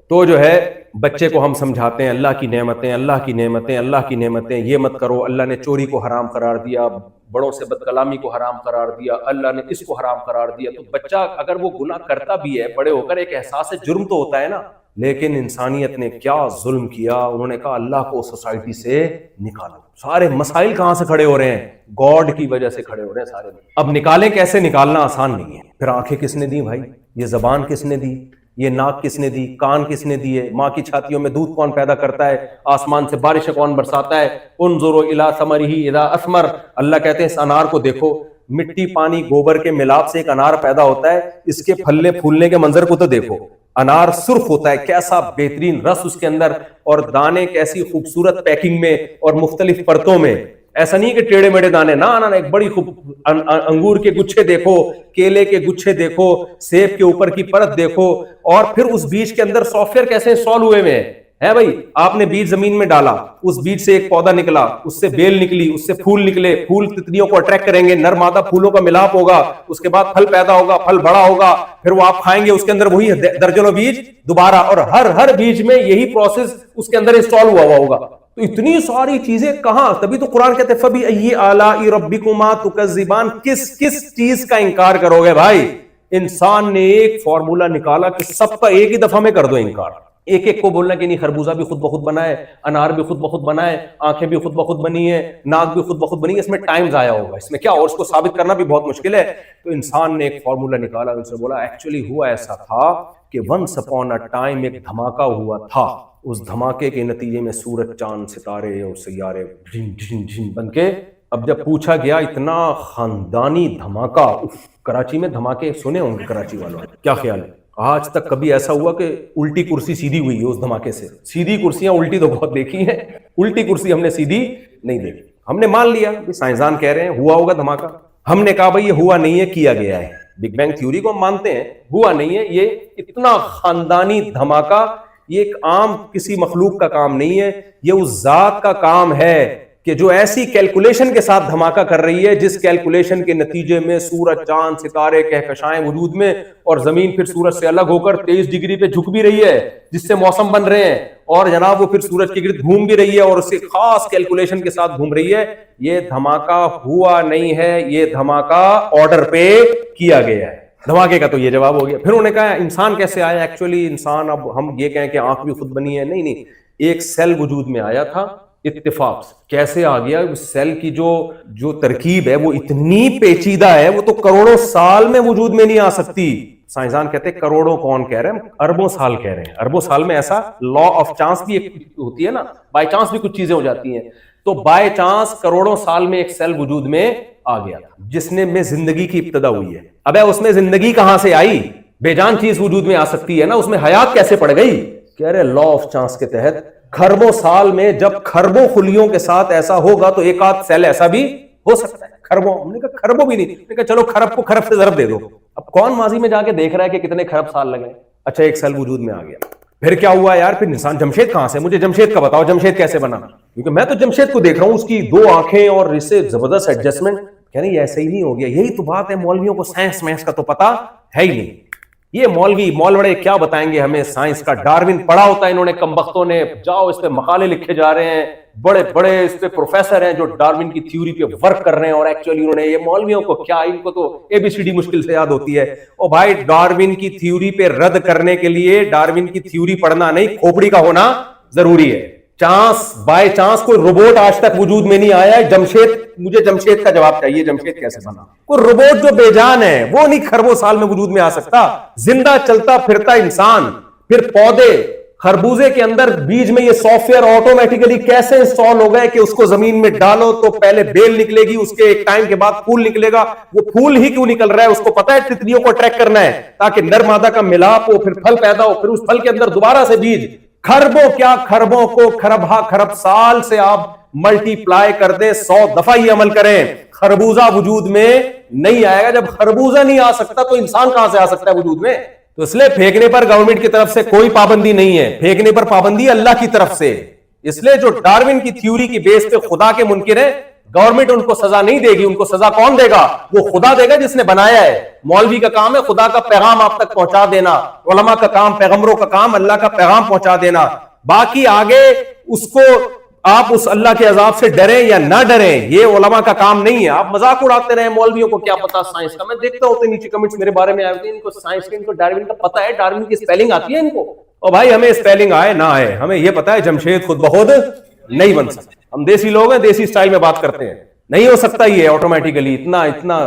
تو جو ہے بچے کو ہم سمجھاتے ہیں اللہ کی نعمتیں, اللہ کی نعمتیں, اللہ کی نعمتیں, یہ مت کرو, اللہ نے چوری کو حرام قرار دیا, بڑوں سے بد کلامی کو حرام قرار دیا, اللہ نے اس کو حرام قرار دیا. تو بچہ اگر وہ گناہ کرتا بھی ہے بڑے ہو کر ایک احساس جرم تو ہوتا ہے نا. لیکن انسانیت نے کیا ظلم کیا, انہوں نے کہا اللہ کو سوسائٹی سے نکالو. سارے مسائل کہاں سے کھڑے ہو رہے ہیں, گاڈ کی وجہ سے کھڑے ہو رہے ہیں سارے. اب نکالیں کیسے, نکالنا آسان نہیں ہے. پھر آنکھیں کس نے دی بھائی, یہ زبان کس نے دی, یہ ناک کس نے دی, کان کس نے دیے, ماں کی چھاتیوں میں دودھ کون پیدا کرتا ہے, آسمان سے بارش کون برساتا ہے. انظروا الی ثمرہ اذا اثمر, اللہ کہتے ہیں اس انار کو دیکھو, مٹی پانی گوبر کے ملاپ سے ایک انار پیدا ہوتا ہے, اس کے پھلنے پھولنے کے منظر کو تو دیکھو, انار سرخ ہوتا ہے, کیسا بہترین رس اس کے اندر, اور دانے کیسی خوبصورت پیکنگ میں اور مختلف پرتوں میں. ایسا نہیں کہ ٹیڑے میڑے دانے, نہ ایک بڑی خوب انگور کے گچھے دیکھو, کیلے کے گچھے دیکھو, سیب کے اوپر کی پرت دیکھو, اور پھر اس بیج کے اندر سافٹ ویئر کیسے انسٹال ہوئے ہوئے ہیں بھائی. آپ نے بیج زمین میں ڈالا, اس بیج سے ایک پودا نکلا, اس سے بیل نکلی, اس سے پھول نکلے, پھول تتلیوں کو اٹریکٹ کریں گے, نر مادہ پھولوں کا ملاپ ہوگا, اس کے بعد پھل پیدا ہوگا, پھل بڑا ہوگا, پھر وہ آپ کھائیں گے, اس کے اندر وہی درجنوں بیج دوبارہ, اور ہر بیج میں یہی پروسیس اس کے اندر انسٹال ہوا ہوگا. تو اتنی ساری چیزیں کہاں, تبھی تو قرآن کہتے ہیں فَبِأَيِّ آلَاءِ رَبِّكُمَا تُكَذِّبَانِ, کس چیز کا انکار کرو گے بھائی. انسان نے ایک فارمولا نکالا کہ سب کا ایک ہی دفعہ میں کر دو انکار. ایک ایک کو بولنا کہ نہیں خربوزہ بھی خود بخود بنا ہے, انار بھی خود بخود بنا ہے, آنکھیں بھی خود بخود بنی ہیں, ناک بھی خود بخود بنی ہے, اس میں ٹائم ضائع ہوگا, اس میں کیا, اور اس کو ثابت کرنا بھی بہت مشکل ہے. تو انسان نے ایک فارمولا نکالا, ان سے بولا ایکچولی ہوا ایسا تھا کہ ونس اپون اے ٹائم ایک دھماکہ ہوا تھا, اس دھماکے کے نتیجے میں سورج چاند ستارے اور سیارے ڈھن ڈھن ڈھن بن کے. اب جب پوچھا گیا اتنا خاندانی دھماکہ, کراچی میں دھماکے سنے ہوں گے کراچی والوں, کیا خیال ہے آج تک کبھی ایسا ہوا کہ الٹی کرسی سیدھی ہوئی ہے اس دھماکے سے؟ سیدھی کرسیاں الٹی تو بہت دیکھی ہیں, الٹی کرسی ہم نے سیدھی نہیں دیکھی. ہم نے مان لیا سائنسدان کہہ رہے ہیں ہوا ہوگا دھماکہ, ہم نے کہا بھائی یہ ہوا نہیں ہے, کیا گیا ہے. بگ بینگ تھیوری کو ہم مانتے ہیں, ہوا نہیں ہے. یہ اتنا خاندانی دھماکہ یہ ایک عام کسی مخلوق کا کام نہیں ہے, یہ اس ذات کا کام ہے کہ جو ایسی کیلکولیشن کے ساتھ دھماکہ کر رہی ہے جس کیلکولیشن کے نتیجے میں سورج چاند ستارے کہکشائیں وجود میں, اور زمین پھر سورج سے الگ ہو کر 23 ڈگری پہ جھک بھی رہی ہے جس سے موسم بن رہے ہیں, اور جناب وہ پھر سورج کے گرد گھوم بھی رہی ہے اور اسے خاص کیلکولیشن کے ساتھ گھوم رہی ہے. یہ دھماکہ ہوا نہیں ہے, یہ دھماکہ آرڈر پہ کیا گیا ہے. دھماکے کا تو یہ جواب ہو گیا. پھر انہوں نے کہا انسان کیسے آیا؟ ایکچولی انسان, اب ہم یہ کہیں کہ آنکھ بھی خود بنی ہے, نہیں, ایک سیل وجود میں آیا تھا اتفاق سے. کیسے آ گیا؟ سیل کی جو ترکیب ہے وہ اتنی پیچیدہ ہے, وہ تو کروڑوں سال میں وجود میں نہیں آ سکتی. سائنسدان کہتے ہیں کروڑوں کون کہہ رہے ہیں, اربوں سال کہہ رہے ہیں. اربوں سال میں ایسا لا آف چانس بھی ایک ہوتی ہے نا, بائی چانس بھی کچھ چیزیں ہو جاتی ہیں. تو بائی چانس کروڑوں سال میں ایک سیل وجود میں آ گیا جس میں زندگی کی ابتدا ہوئی ہے. ابے اس میں زندگی کہاں سے آئی؟ بے جان چیز وجود میں آ سکتی ہے نا, اس میں حیات کیسے پڑ گئی؟ کہہ رہے لا آف چانس کے تحت کھربوں سال میں جب کھربوں خلیوں کے ساتھ ایسا ہوگا تو ایک آدھ سیل ایسا بھی ہو سکتا ہے. کھربوں, ہم نے کہا کھربوں بھی نہیں, ہم نے کہا چلو کھرب کو کھرب سے ضرب دے دو. اب کون ماضی میں جا کے دیکھ رہا ہے کہ کتنے کھرب سال لگے؟ اچھا ایک سیل وجود میں آ گیا. پھر کیا ہوا یار؟ پھر انسان جمشید کہاں سے؟ مجھے جمشید کا بتاؤ، جمشید کیسے بنا؟ کیونکہ میں تو جمشید کو دیکھ رہا ہوں، اس کی 2 آنکھیں اور اس سے زبردست ایڈجسٹمنٹ. کہہ رہے ایسے ہی نہیں ہو گیا. یہی تو بات ہے، مولویوں کو سائنس میتھس کا تو پتا ہے ہی نہیں. یہ مولوڑے کیا بتائیں گے ہمیں سائنس کا؟ ڈارون پڑھا ہوتا ہے انہوں نے کم بختوں نے، جاؤ اس پہ مقالے لکھے جا رہے ہیں، بڑے بڑے اس پہ پروفیسر ہیں جو ڈارون کی تھیوری پہ ورک کر رہے ہیں، اور ایکچولی انہوں نے، یہ مولویوں کو کیا، ان کو تو ABCD مشکل سے یاد ہوتی ہے. او بھائی، ڈارون کی تھیوری پہ رد کرنے کے لیے ڈارون کی تھیوری پڑھنا نہیں، کھوپڑی کا ہونا ضروری ہے. چانس بائی چانس کوئی روبوٹ آج تک وجود میں نہیں آیا ہے. جمشید، مجھے جمشید کا جواب چاہیے، جمشید کیسے بنا؟ کوئی روبوٹ جو بے جان ہے وہ نہیں خربوں سال میں وجود میں آ سکتا. زندہ چلتا پھرتا انسان. پھر پودے، خربوزے کے اندر بیج میں یہ سافٹ ویئر آٹومیٹیکلی کیسے انسٹال ہو گئے کہ اس کو زمین میں ڈالو تو پہلے بیل نکلے گی، اس کے ایک ٹائم کے بعد پھول نکلے گا. وہ پھول ہی کیوں نکل رہا ہے؟ اس کو پتا ہے تتلیوں کو اٹریکٹ کرنا ہے تاکہ نر مادہ کا ملاپ ہو، پھر پھل پیدا ہو، پھر اس پھل کے اندر دوبارہ سے بیج. خربوں کیا، خربوں کو خرب سال سے آپ ملٹی پلائی کر دیں، 100 دفعہ ہی عمل کریں، خربوزہ وجود میں نہیں آئے گا. جب خربوزہ نہیں آ سکتا تو انسان کہاں سے آ سکتا ہے وجود میں؟ تو اس لیے پھینکنے پر گورنمنٹ کی طرف سے کوئی پابندی نہیں ہے، پھینکنے پر پابندی اللہ کی طرف سے. اس لیے جو ڈارون کی تھیوری کی بیس پہ خدا کے منکر ہیں، گورنمنٹ ان کو سزا نہیں دے گی. ان کو سزا کون دے گا؟ وہ خدا دے گا جس نے بنایا ہے. مولوی کا کام ہے خدا کا پیغام آپ تک پہنچا دینا، علماء کا کام، پیغمبروں کا کام اللہ کا پیغام پہنچا دینا. باقی آگے اس کو آپ اس اللہ کے عذاب سے ڈریں یا نہ ڈریں، یہ علماء کا کام نہیں ہے. آپ مذاق اڑاتے رہے، مولویوں کو کیا پتا سائنس کا. میں دیکھتا ہوں تو نیچے کمنٹس میرے بارے میں آئے ہوتے ہیں، ان کو سائنس کے، ان کو ڈارون کا پتا ہے، ڈارون کی اسپیلنگ آتی ہے ان کو. اور بھائی ہمیں اسپیلنگ آئے نہ آئے، ہمیں یہ پتا ہے جمشید خود بخود نہیں بن سکتا. ہم دیسی لوگ ہیں، دیسی اسٹائل میں بات کرتے ہیں. نہیں ہو سکتا یہ آٹومیٹیکلی، اتنا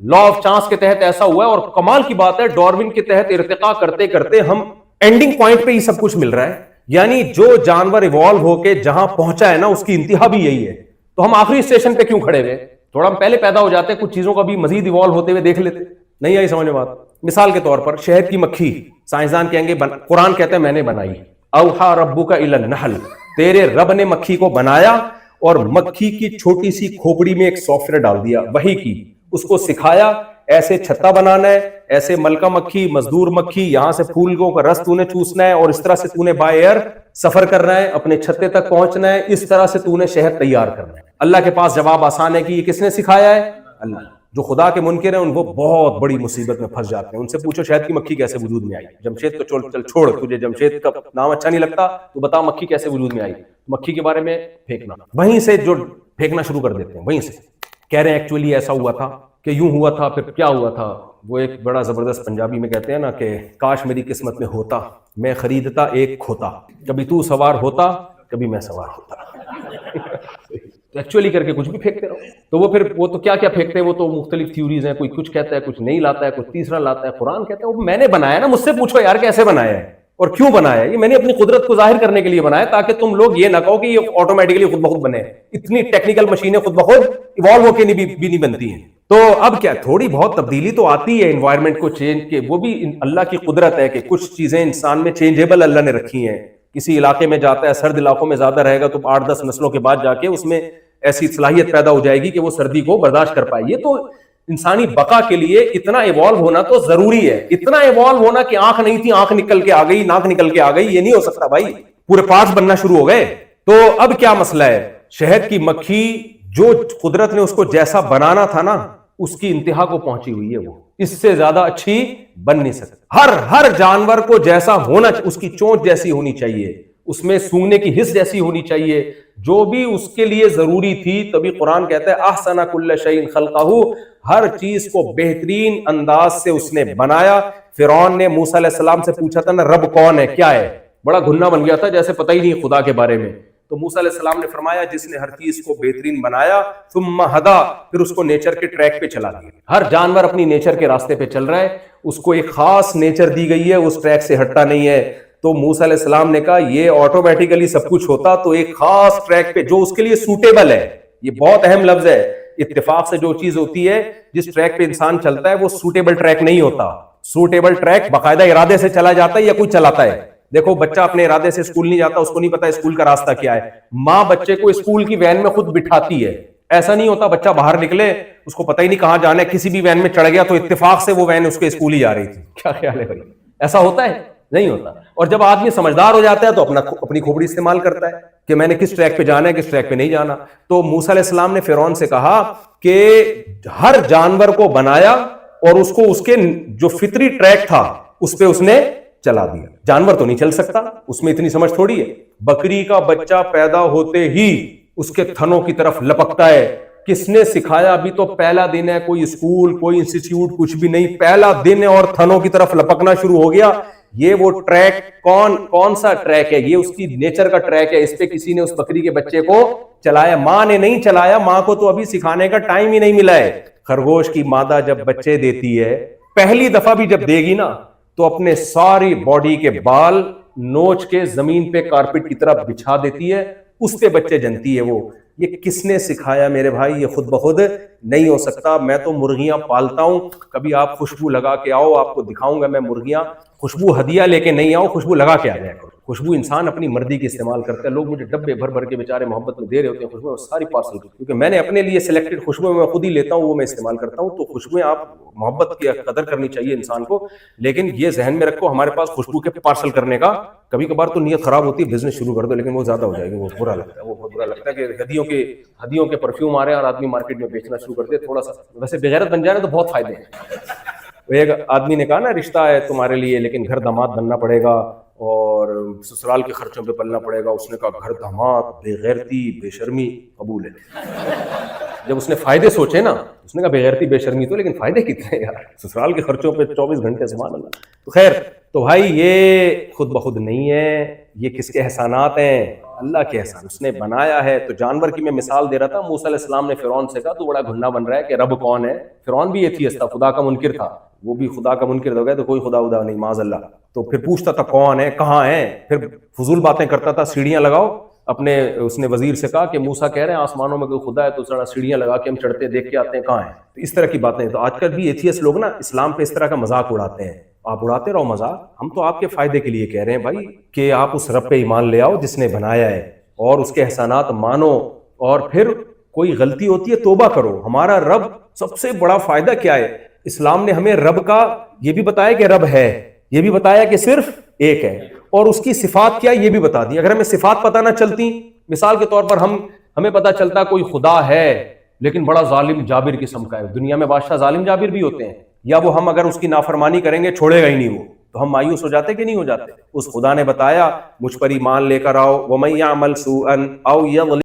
لا آف چانس کے تحت ایسا ہوا ہے. اور کمال کی بات ہے ڈارون کے تحت ارتقا کرتے کرتے ہم اینڈنگ پوائنٹ پہ ہی سب کچھ مل رہا ہے. یعنی جو جانور ایوالو ہو کے جہاں پہنچا ہے نا، اس کی انتہا بھی یہی ہے. تو ہم آخری اسٹیشن پہ کیوں کھڑے ہوئے؟ تھوڑا ہم پہلے پیدا ہو جاتے، کچھ چیزوں کا بھی مزید ایوالو ہوتے ہوئے دیکھ لیتے. نہیں آئی سمجھ میں بات؟ مثال کے طور پر شہد کی مکھی، سائنسدان کہیں گے، قرآن کہتے ہیں میں نے بنائی. اوحا ربک الی النحل، تیرے رب نے مکھی کو بنایا اور مکھی کی چھوٹی سی کھوپڑی میں ایک سافٹ ویئر ڈال دیا، وحی کی، اس کو سکھایا ایسے چھتا بنانا ہے، ایسے ملکہ مکھی، مزدور مکھی، یہاں سے پھول کو رس تو نے چوسنا ہے، اور اس طرح سے تو نے بائی ایئر سفر کرنا ہے، اپنے چھتے تک پہنچنا ہے، اس طرح سے تو نے شہد تیار کرنا ہے. اللہ کے پاس جواب آسان ہے کہ یہ کس نے سکھایا ہے؟ اللہ. جو خدا کے منکر ہیں ان کو بہت بڑی مصیبت میں پھنس جاتے ہیں. ان سے پوچھو شہد کی مکھی کیسے وجود میں آئی؟ جمشید تو چل چھوڑ، تجھے جمشید کا نام اچھا نہیں لگتا تو بتا مکھی کیسے وجود میں آئی. مکھی کے بارے میں پھینکنا، وہیں سے جو پھینکنا شروع کر دیتے ہیں، وہیں سے کہہ رہے ہیں ایکچولی ایسا ہوا تھا کہ یوں ہوا تھا، پھر کیا ہوا تھا. وہ ایک بڑا زبردست پنجابی میں کہتے ہیں نا کہ کاش میری قسمت میں ہوتا، میں خریدتا ایک کھوتا، کبھی تو سوار ہوتا کبھی میں سوار ہوتا. ایکچولی کر کے کچھ بھی پھینکتے رہو. تو وہ تو کیا پھینکتے ہیں، وہ تو مختلف تھیوریز ہیں، کوئی کچھ کہتا ہے، کچھ نہیں لاتا ہے، کوئی تیسرا لاتا ہے. قرآن کہتا ہے وہ میں نے بنایا نا، مجھ سے پوچھو یار کیسے بنایا ہے اور کیوں بنایا ہے. یہ میں نے اپنی قدرت کو ظاہر کرنے کے لیے بنایا تاکہ تم لوگ یہ نہ کہو کہ یہ آٹومیٹکلی خود بخود بنے. اتنی ٹیکنیکل مشینیں خود بخود ایوالو ہو کے بھی نہیں بنتی ہیں. تو اب کیا تھوڑی بہت تبدیلی تو آتی ہے انوائرمنٹ کو چینج کے، وہ بھی اللہ کی قدرت ہے کہ کچھ چیزیں انسان میں چینجیبل اللہ نے رکھی ہیں. کسی علاقے میں جاتا ہے، سرد علاقوں میں زیادہ رہے گا تو 8-10 نسلوں کے بعد جا کے اس میں ایسی صلاحیت پیدا ہو جائے گی کہ وہ سردی کو برداشت کر پائے. یہ تو انسانی بقا کے لیے اتنا ایوالو ہونا تو ضروری ہے. اتنا ایوالو ہونا کہ آنکھ نہیں تھی آنکھ نکل کے آ گئی، ناک نکل کے آ گئی، یہ نہیں ہو سکتا بھائی. پورے پارٹس بننا شروع ہو گئے. تو اب کیا مسئلہ ہے؟ شہد کی مکھی جو قدرت نے اس کو جیسا بنانا تھا نا، اس کی انتہا کو پہنچی ہوئی ہے. وہ اس سے زیادہ اچھی بن نہیں سکتی. ہر جانور کو جیسا ہونا، اس کی چونچ جیسی ہونی چاہیے، اس میں سونگنے کی حس جیسی ہونی چاہیے، جو بھی اس کے لیے ضروری تھی. تبھی قرآن کہتا ہے احسن کل شیء خلقہ، ہر چیز کو بہترین انداز سے اس نے بنایا. فرعون نے موسیٰ علیہ السلام سے پوچھا تھا نا رب کون ہے، کیا ہے، بڑا گھننا بن گیا تھا جیسے پتہ ہی نہیں خدا کے بارے میں. تو موسیٰ علیہ السلام نے فرمایا جس نے ہر چیز کو بہترین بنایا ثم ہدا، پھر اس کو نیچر کے ٹریک پہ چلا دیا. ہر جانور اپنی نیچر کے راستے پہ چل رہا ہے، اس کو ایک خاص نیچر دی گئی ہے، اس ٹریک سے ہٹتا نہیں ہے. تو موسیٰ علیہ السلام نے کہا یہ آٹومیٹیکلی سب کچھ ہوتا تو ایک خاص ٹریک پہ جو اس کے لیے سوٹیبل ہے. یہ بہت اہم لفظ ہے. اتفاق سے جو چیز ہوتی ہے، جس ٹریک پہ انسان چلتا ہے وہ سوٹیبل ٹریک نہیں ہوتا. سوٹیبل ٹریک باقاعدہ ارادے سے چلا جاتا ہے یا کوئی چلاتا ہے. دیکھو بچہ اپنے ارادے سے اسکول نہیں جاتا، اس کو نہیں پتا اسکول کا راستہ کیا ہے. ماں بچے کو اسکول کی وین میں خود بٹھاتی ہے. ایسا نہیں ہوتا بچہ باہر نکلے اس کو پتہ ہی نہیں کہاں جانا ہے، کسی بھی وین میں چڑھ گیا تو اتفاق سے وہ وین اس کے اسکول ہی جا رہی تھی. کیا خیال ہے بھائی؟ ایسا ہوتا ہے؟ نہیں ہوتا. اور جب آدمی سمجھدار ہو جاتا ہے تو اپنی کھوپڑی استعمال کرتا ہے کہ میں نے کس ٹریک پہ جانا ہے کس ٹریک پہ نہیں جانا. تو موسیٰ علیہ السلام نے فرعون سے کہا کہ ہر جانور کو بنایا اور اس کو اس کے جو فطری ٹریک تھا اس پہ اس نے چلا دیا. جانور تو نہیں چل سکتا, اس میں اتنی سمجھ تھوڑی ہے. بکری کا بچہ پیدا ہوتے ہی اس کے تھنوں کی طرف لپکتا ہے. کس نے سکھایا؟ ابھی تو پہلا دن ہے, کوئی اسکول کوئی انسٹیٹیوٹ کچھ بھی نہیں, پہلا دن ہے اور تھنوں کی طرف لپکنا شروع ہو گیا. یہ وہ ٹریک کون سا ٹریک ہے؟ یہ اس کی نیچر کا ٹریک ہے. اس پہ کسی نے اس بکری کے بچے کو چلایا, ماں نے نہیں چلایا. ماں کو تو ابھی سکھانے کا ٹائم ہی نہیں ملا ہے. خرگوش کی مادہ جب بچے دیتی ہے, پہلی دفعہ بھی جب دے گی نا تو اپنے ساری باڈی کے بال نوچ کے زمین پہ کارپٹ کی طرف بچھا دیتی ہے, اس پہ بچے جنتی ہے. وہ یہ کس نے سکھایا میرے بھائی؟ یہ خود بخود نہیں ہو سکتا. میں تو مرغیاں پالتا ہوں, کبھی آپ خوشبو لگا کے آؤ, آپ کو دکھاؤں گا میں مرغیاں. خوشبو ہدیہ لے کے نہیں آؤ, خوشبو لگا کے آ جائے کرو. خوشبو انسان اپنی مرضی کی استعمال کرتا ہے. لوگ مجھے ڈبے بھر بھر کے بیچارے محبت میں دے رہے ہوتے ہیں خوشبو, ساری پارسل, کیونکہ میں نے اپنے لیے سلیکٹڈ خوشبو میں خود ہی لیتا ہوں, وہ میں استعمال کرتا ہوں. تو خوشبویں آپ محبت کی قدر کرنی چاہیے انسان کو, لیکن یہ ذہن میں رکھو ہمارے پاس خوشبو کے پارسل کرنے کا کبھی کبھار تو نیت خراب ہوتی ہے, بزنس شروع کر دو, لیکن وہ زیادہ ہو جائے گی, وہ برا لگتا ہے. وہ بہت برا لگتا ہے کہ ہدیوں کے پرفیوم آ رہے ہیں اور آدمی مارکیٹ میں بیچنا شروع کر دے. تھوڑا سا ویسے بغیرت بن جائے نا تو بہت فائدے ہیں. ایک آدمی نے کہا نا رشتہ ہے تمہارے لیے لیکن گھر داماد بننا پڑے گا اور سسرال کے خرچوں پہ پلنا پڑے گا. اس نے کہا گھر داماد, بے غیرتی, بے شرمی قبول ہے. جب اس نے فائدے سوچے نا, اس نے کہا بے غیرتی بے شرمی تو, لیکن فائدے کتنے ہیں یار, سسرال کے خرچوں پہ 24 گھنٹے سبحان اللہ. تو خیر, تو بھائی یہ خود بخود نہیں ہے, یہ کس کے احسانات ہیں؟ اللہ کے احسان. اس نے بنایا ہے. تو جانور کی میں مثال دے رہا تھا. موسیٰ علیہ السلام نے فرعون سے کہا تو بڑا گھننا بن رہا ہے کہ رب کون ہے. فرعون بھی ایتھیسٹ تھا, خدا کا منکر تھا, وہ بھی خدا کا منکر ہو گیا. تو کوئی خدا نہیں معاذ اللہ. تو پھر پوچھتا تھا کون ہے, کہاں ہے, پھر فضول باتیں کرتا تھا. سیڑھیاں لگاؤ اپنے, اس نے وزیر سے کہا کہ موسیٰ کہہ رہے ہیں آسمانوں میں کوئی خدا ہے تو ذرا سیڑھیاں لگا کے ہم چڑھتے دیکھ کے آتے ہیں کہاں ہیں. تو اس طرح کی باتیں. تو آج کل بھی ایتھیسٹ لوگ نا اسلام پہ اس طرح کا مذاق اڑاتے ہیں. آپ اڑاتے رہو مذاق, ہم تو آپ کے فائدے کے لیے کہہ رہے ہیں بھائی کہ آپ اس رب پہ ایمان لے آؤ جس نے بنایا ہے اور اس کے احسانات مانو, اور پھر کوئی غلطی ہوتی ہے توبہ کرو. ہمارا رب سب سے بڑا فائدہ کیا ہے؟ اسلام نے ہمیں رب کا یہ بھی بتایا کہ رب ہے, یہ بھی بتایا کہ صرف ایک ہے, اور اس کی صفات کیا یہ بھی بتا دی. اگر ہمیں صفات پتہ نہ چلتی, مثال کے طور پر ہمیں پتہ چلتا کوئی خدا ہے لیکن بڑا ظالم جابر قسم کا ہے. دنیا میں بادشاہ ظالم جابر بھی ہوتے ہیں, یا وہ ہم اگر اس کی نافرمانی کریں گے چھوڑے گا ہی نہیں وہ, تو ہم مایوس ہو جاتے کہ نہیں ہو جاتے. اس خدا نے بتایا مجھ پر ایمان لے کر آؤ, وَمَن يَعْمَلْ سُوءًا أَوْ يَظْلِمْ